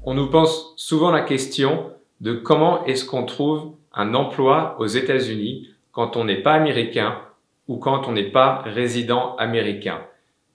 On nous pose souvent la question de comment est-ce qu'on trouve un emploi aux États-Unis quand on n'est pas américain ou quand on n'est pas résident américain.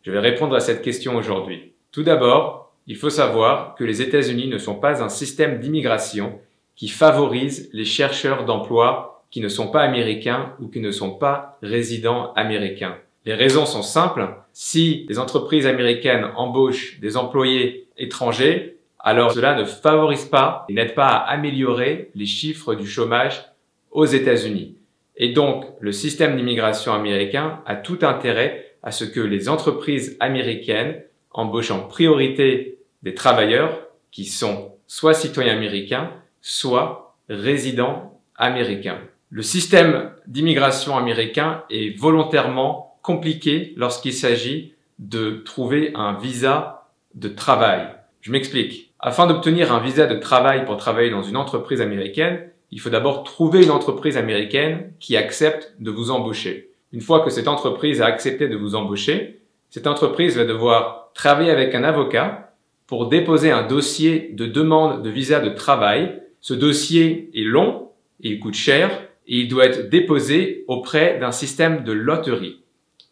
Je vais répondre à cette question aujourd'hui. Tout d'abord, il faut savoir que les États-Unis ne sont pas un système d'immigration qui favorise les chercheurs d'emploi qui ne sont pas américains ou qui ne sont pas résidents américains. Les raisons sont simples. Si les entreprises américaines embauchent des employés étrangers, alors cela ne favorise pas et n'aide pas à améliorer les chiffres du chômage aux États-Unis. Et donc, le système d'immigration américain a tout intérêt à ce que les entreprises américaines embauchent en priorité des travailleurs qui sont soit citoyens américains, soit résidents américains. Le système d'immigration américain est volontairement compliqué lorsqu'il s'agit de trouver un visa de travail. Je m'explique. Afin d'obtenir un visa de travail pour travailler dans une entreprise américaine, il faut d'abord trouver une entreprise américaine qui accepte de vous embaucher. Une fois que cette entreprise a accepté de vous embaucher, cette entreprise va devoir travailler avec un avocat pour déposer un dossier de demande de visa de travail. Ce dossier est long, et il coûte cher et il doit être déposé auprès d'un système de loterie.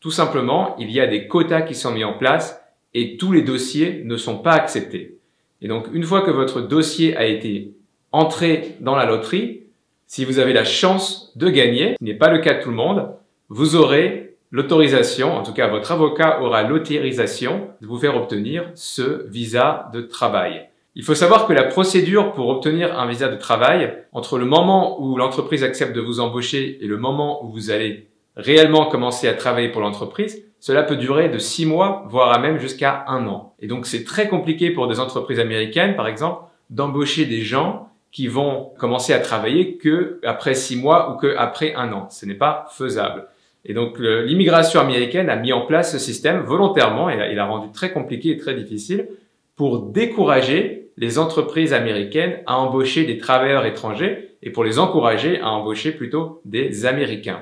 Tout simplement, il y a des quotas qui sont mis en place et tous les dossiers ne sont pas acceptés. Et donc, une fois que votre dossier a été entré dans la loterie, si vous avez la chance de gagner, ce n'est pas le cas de tout le monde, vous aurez l'autorisation, en tout cas votre avocat aura l'autorisation de vous faire obtenir ce visa de travail. Il faut savoir que la procédure pour obtenir un visa de travail, entre le moment où l'entreprise accepte de vous embaucher et le moment où vous allez réellement commencer à travailler pour l'entreprise, cela peut durer de 6 mois, voire même jusqu'à 1 an. Et donc, c'est très compliqué pour des entreprises américaines, par exemple, d'embaucher des gens qui vont commencer à travailler que après 6 mois ou que après 1 an. Ce n'est pas faisable. Et donc, l'immigration américaine a mis en place ce système volontairement et il l'a rendu très compliqué et très difficile pour décourager les entreprises américaines à embaucher des travailleurs étrangers et pour les encourager à embaucher plutôt des Américains.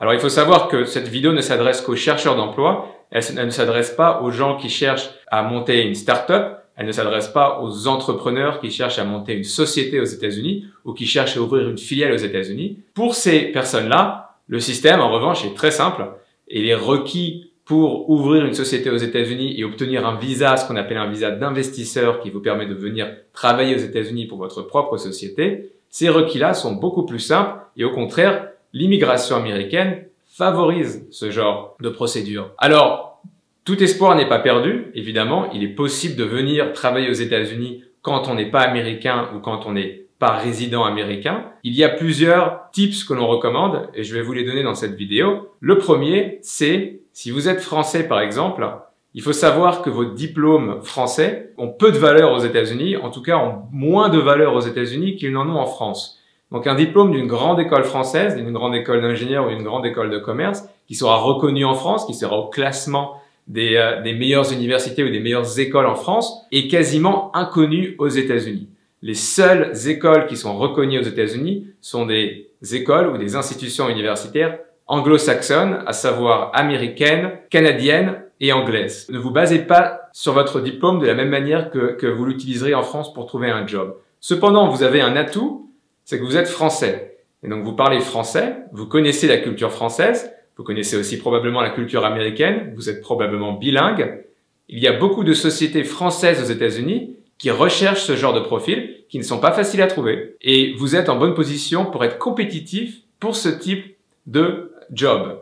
Alors, il faut savoir que cette vidéo ne s'adresse qu'aux chercheurs d'emploi. Elle ne s'adresse pas aux gens qui cherchent à monter une start-up. Elle ne s'adresse pas aux entrepreneurs qui cherchent à monter une société aux États-Unis ou qui cherchent à ouvrir une filiale aux États-Unis. Pour ces personnes-là, le système, en revanche, est très simple et les requis pour ouvrir une société aux États-Unis et obtenir un visa, ce qu'on appelle un visa d'investisseur qui vous permet de venir travailler aux États-Unis pour votre propre société, ces requis-là sont beaucoup plus simples et au contraire, l'immigration américaine favorise ce genre de procédure. Alors, tout espoir n'est pas perdu, évidemment. Il est possible de venir travailler aux États-Unis quand on n'est pas américain ou quand on n'est pas résident américain. Il y a plusieurs tips que l'on recommande et je vais vous les donner dans cette vidéo. Le premier, c'est si vous êtes français par exemple, il faut savoir que vos diplômes français ont peu de valeur aux États-Unis, en tout cas ont moins de valeur aux États-Unis qu'ils n'en ont en France. Donc un diplôme d'une grande école française, d'une grande école d'ingénieur ou d'une grande école de commerce, qui sera reconnu en France, qui sera au classement des meilleures universités ou des meilleures écoles en France, est quasiment inconnu aux États-Unis. Les seules écoles qui sont reconnues aux États-Unis sont des écoles ou des institutions universitaires anglo-saxonnes, à savoir américaines, canadiennes et anglaises. Ne vous basez pas sur votre diplôme de la même manière que vous l'utiliserez en France pour trouver un job. Cependant, vous avez un atout, c'est que vous êtes français. Et donc, vous parlez français, vous connaissez la culture française, vous connaissez aussi probablement la culture américaine, vous êtes probablement bilingue. Il y a beaucoup de sociétés françaises aux États-Unis qui recherchent ce genre de profil, qui ne sont pas faciles à trouver. Et vous êtes en bonne position pour être compétitif pour ce type de job.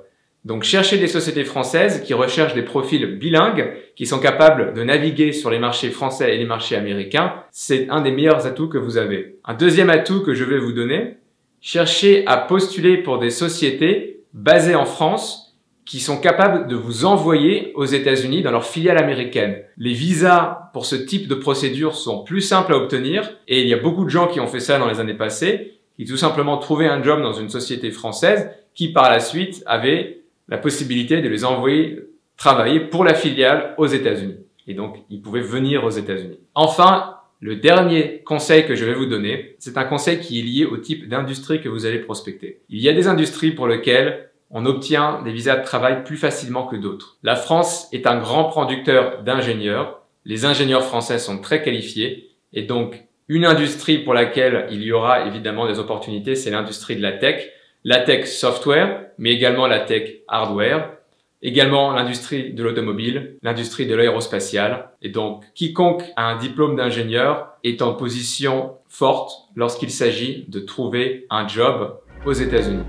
Donc, cherchez des sociétés françaises qui recherchent des profils bilingues, qui sont capables de naviguer sur les marchés français et les marchés américains. C'est un des meilleurs atouts que vous avez. Un deuxième atout que je vais vous donner, cherchez à postuler pour des sociétés basées en France qui sont capables de vous envoyer aux États-Unis dans leur filiale américaine. Les visas pour ce type de procédure sont plus simples à obtenir et il y a beaucoup de gens qui ont fait ça dans les années passées, qui tout simplement trouvaient un job dans une société française qui par la suite avait la possibilité de les envoyer travailler pour la filiale aux États-Unis. Et donc, ils pouvaient venir aux États-Unis. Enfin, le dernier conseil que je vais vous donner, c'est un conseil qui est lié au type d'industrie que vous allez prospecter. Il y a des industries pour lesquelles on obtient des visas de travail plus facilement que d'autres. La France est un grand producteur d'ingénieurs. Les ingénieurs français sont très qualifiés Et donc, une industrie pour laquelle il y aura évidemment des opportunités, c'est l'industrie de la tech software, mais également la tech hardware, également l'industrie de l'automobile, l'industrie de l'aérospatiale. Et donc, quiconque a un diplôme d'ingénieur est en position forte lorsqu'il s'agit de trouver un job aux États-Unis.